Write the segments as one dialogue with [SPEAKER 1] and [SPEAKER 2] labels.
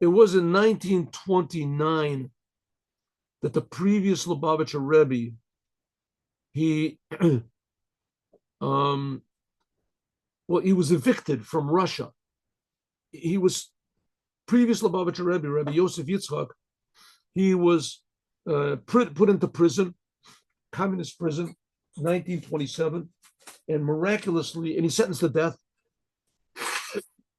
[SPEAKER 1] It was in 1929 that the previous Lubavitcher Rebbe, he um, well, he was evicted from Russia. He was previous Lubavitcher Rebbe, Rebbe Yosef Yitzchak. He was put into prison, communist prison, 1927, and miraculously, and he's sentenced to death.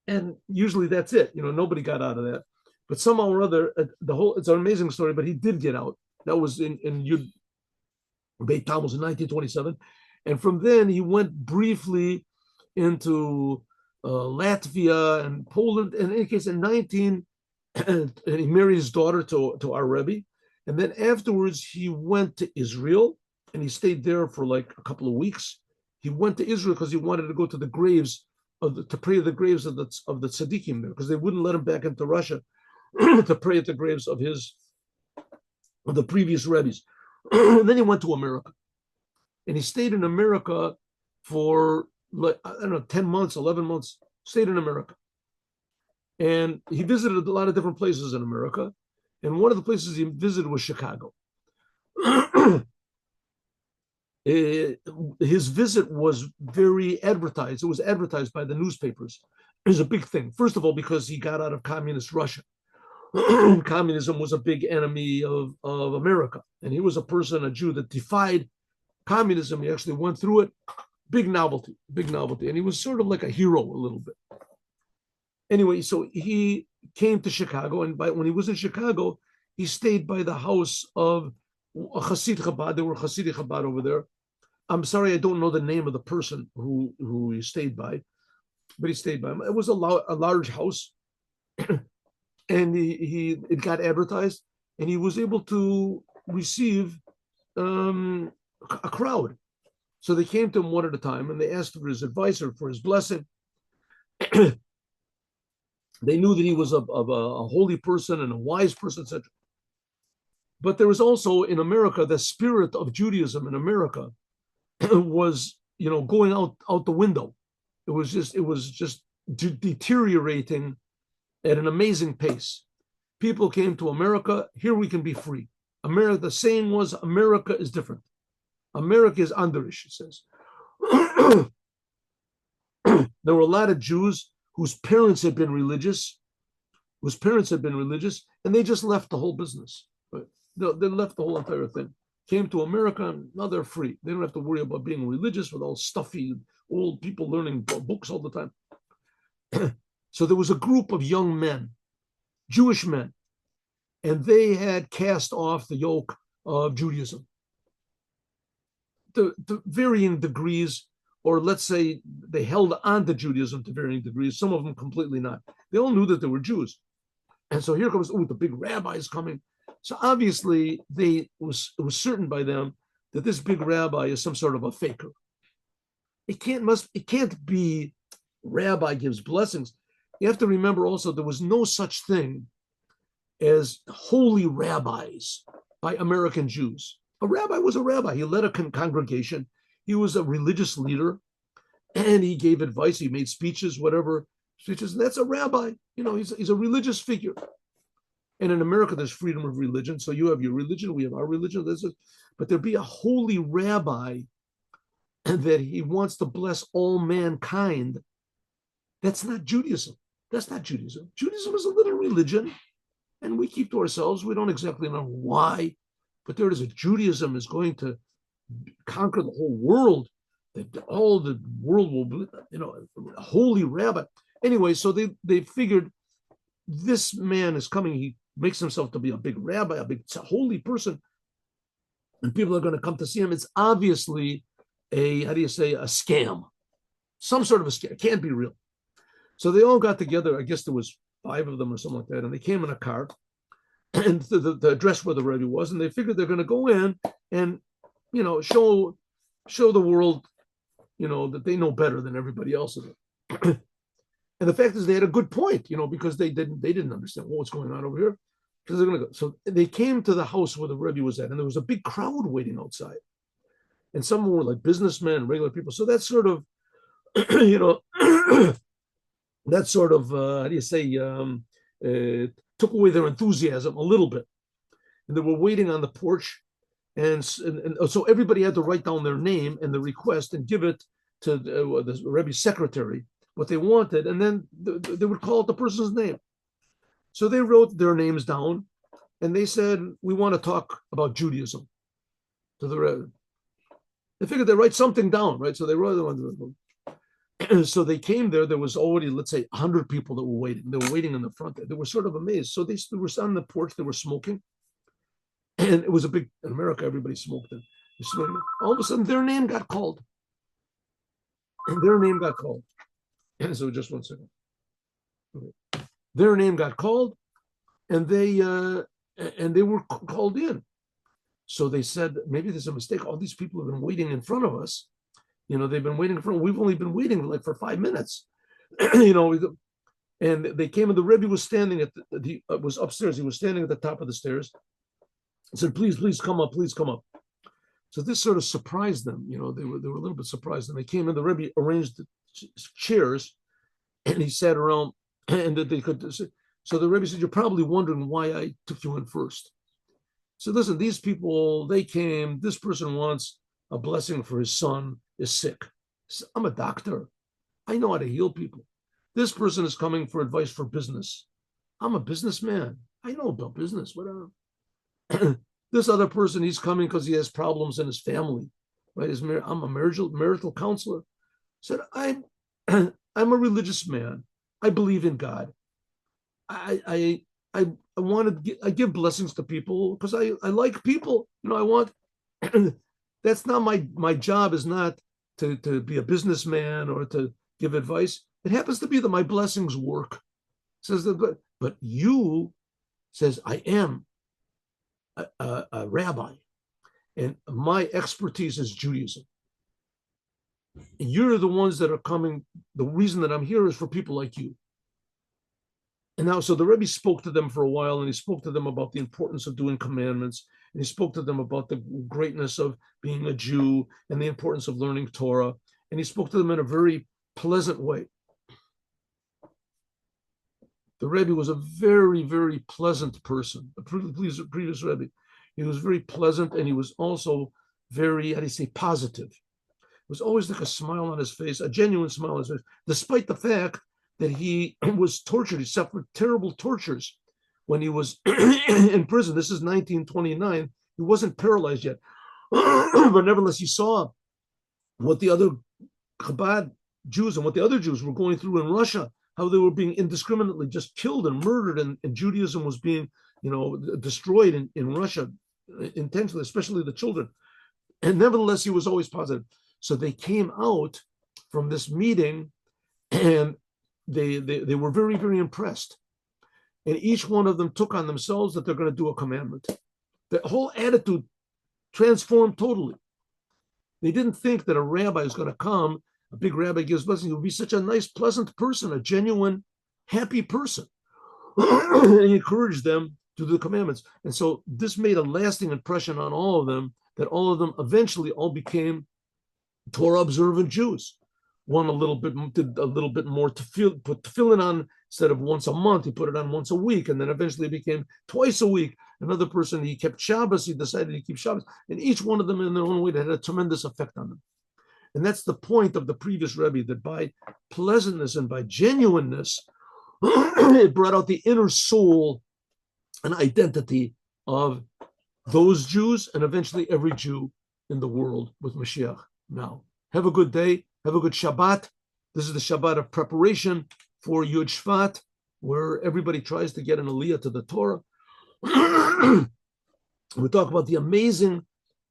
[SPEAKER 1] And usually that's it. Nobody got out of that. But somehow or other, it's an amazing story, but he did get out. That was in Yud Beit Tammuz in 1927. And from then he went briefly into Latvia and Poland. And in any case, in 19, and he married his daughter to our Rebbe. And then afterwards, he went to Israel and he stayed there for like a couple of weeks. He went to Israel because he wanted to go to the graves to pray at the graves of the tzaddikim there, because they wouldn't let him back into Russia to pray at the graves of the previous Rebbe's. And then he went to America, and he stayed in America for like, I don't know, 10 months, 11 months. Stayed in America, and he visited a lot of different places in America. And one of the places he visited was Chicago. His visit was very advertised. It was advertised by the newspapers. It was a big thing. First of all, because he got out of communist Russia. Communism was a big enemy of America. And he was a Jew that defied communism. He actually went through it. Big novelty. And he was sort of like a hero a little bit. Anyway, so he came to Chicago. And when he was in Chicago, he stayed by the house of a Chassid Chabad. There were Chassidic Chabad over there. I'm sorry, I don't know the name of the person who he stayed by, but he stayed by him. It was a large house, and it got advertised, and he was able to receive a crowd. So they came to him one at a time, and they asked for his advice or for his blessing. They knew that he was a holy person and a wise person, etc. But there was also in America the spirit of Judaism in America was, going out the window. It was just deteriorating at an amazing pace. People came to America. Here we can be free. America. The saying was, America is different. America is underish, it says. There were a lot of Jews whose parents had been religious, and they just left the whole business. They left the whole entire thing. Came to America, and now they're free. They don't have to worry about being religious with all stuffy old people learning books all the time. So there was a group of young men, Jewish men, and they had cast off the yoke of Judaism to varying degrees, or let's say they held on to Judaism to varying degrees, some of them completely not. They all knew that they were Jews. And so here comes, the big rabbi is coming. So obviously, it was certain by them that this big rabbi is some sort of a faker. It can't be rabbi gives blessings. You have to remember also there was no such thing as holy rabbis by American Jews. A rabbi was a rabbi. He led a congregation. He was a religious leader, and he gave advice. He made speeches, whatever speeches. And that's a rabbi. He's a religious figure. And in America, there's freedom of religion. So you have your religion, we have our religion. But there'd be a holy rabbi that he wants to bless all mankind. That's not Judaism. Judaism is a little religion, and we keep to ourselves. We don't exactly know why, but there is a Judaism is going to conquer the whole world. That all the world will be, a holy rabbi. Anyway, so they figured this man is coming. He makes himself to be a big rabbi, a big holy person, and people are going to come to see him. It's obviously a scam, some sort of a scam. It can't be real. So they all got together. I guess there was 5 of them or something like that, and they came in a car, and the address where the Rebbe was, and they figured they're going to go in and show the world that they know better than everybody else. And the fact is, they had a good point, because they didn't understand what's going on over here. Because they're going to go. So they came to the house where the Rebbe was at, and there was a big crowd waiting outside. And some were like businessmen, regular people. So that's sort of, that's sort of, took away their enthusiasm a little bit. And they were waiting on the porch. And so everybody had to write down their name and the request and give it to the Rebbe's secretary, what they wanted. And then they would call out the person's name. So they wrote their names down and they said, we want to talk about Judaism to the Rebbe. They figured they'd write something down, right? So they wrote it. So they came there. There was already, let's say, 100 people that were waiting. They were waiting in the front. They were sort of amazed. So they were on the porch. They were smoking. And it was a big, in America, everybody smoked it. All of a sudden, their name got called. And their name got called. So just one second. Okay. Their name got called, and they were called in. So they said, maybe there's a mistake. All these people have been waiting in front of us. They've been waiting we've only been waiting like for 5 minutes. And they came, and the Rebbe was standing was upstairs. He was standing at the top of the stairs. He said, please come up, please come up. So this sort of surprised them. They were a little bit surprised. And they came in, the Rebbe arranged the chairs, and he sat around, and they could. So the Rebbe said, you're probably wondering why I took you in first. So listen, these people, they came, this person wants a blessing for his son, is sick. So, I'm a doctor. I know how to heal people. This person is coming for advice for business. I'm a businessman. I know about business, whatever. This other person, he's coming because he has problems in his family, right? I'm a marital counselor. Said, I'm a religious man. I believe in God. I I give blessings to people because I like people. I want. That's not my job. Is not to be a businessman or to give advice. It happens to be that my blessings work. Says that, but you says I am a rabbi, and my expertise is Judaism. And you're the ones that are coming. The reason that I'm here is for people like you. And now, so the Rebbe spoke to them for a while, and he spoke to them about the importance of doing commandments, and he spoke to them about the greatness of being a Jew and the importance of learning Torah, and he spoke to them in a very pleasant way. The Rebbe was a very, very pleasant person, the previous Rebbe. He was very pleasant, and he was also very, how do you say, positive. It was always like a smile on his face, a genuine smile on his face, despite the fact that he was tortured. He suffered terrible tortures when he was in prison. This is 1929. He wasn't paralyzed yet. But nevertheless, he saw what the other Chabad Jews and what the other Jews were going through in Russia, how they were being indiscriminately just killed and murdered, and Judaism was being, destroyed in Russia intentionally, especially the children. And nevertheless, he was always positive. So they came out from this meeting, and they were very, very impressed. And each one of them took on themselves that they're going to do a commandment. The whole attitude transformed totally. They didn't think that a rabbi is going to come, a big rabbi gives blessings, he would be such a nice, pleasant person, a genuine, happy person. And he encouraged them to do the commandments. And so this made a lasting impression on all of them, that all of them eventually all became Torah observant Jews. One did a little bit more to put tefillin on instead of once a month. He put it on once a week, and then eventually it became twice a week. Another person, he kept Shabbos. He decided to keep Shabbos, and each one of them in their own way had a tremendous effect on them. And that's the point of the previous Rebbe, that by pleasantness and by genuineness, it brought out the inner soul and identity of those Jews, and eventually every Jew in the world with Mashiach. Now, have a good day. Have a good Shabbat. This is the Shabbat of preparation for Yud Shvat, where everybody tries to get an aliyah to the Torah. We talk about the amazing,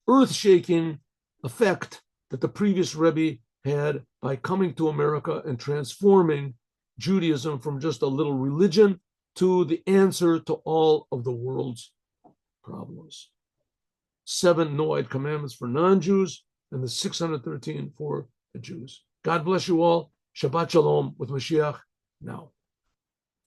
[SPEAKER 1] earth-shaking effect that the previous Rebbe had by coming to America and transforming Judaism from just a little religion to the answer to all of the world's problems. 7 Noahide commandments for non-Jews, and the 613 for the Jews. God bless you all. Shabbat Shalom with Mashiach now.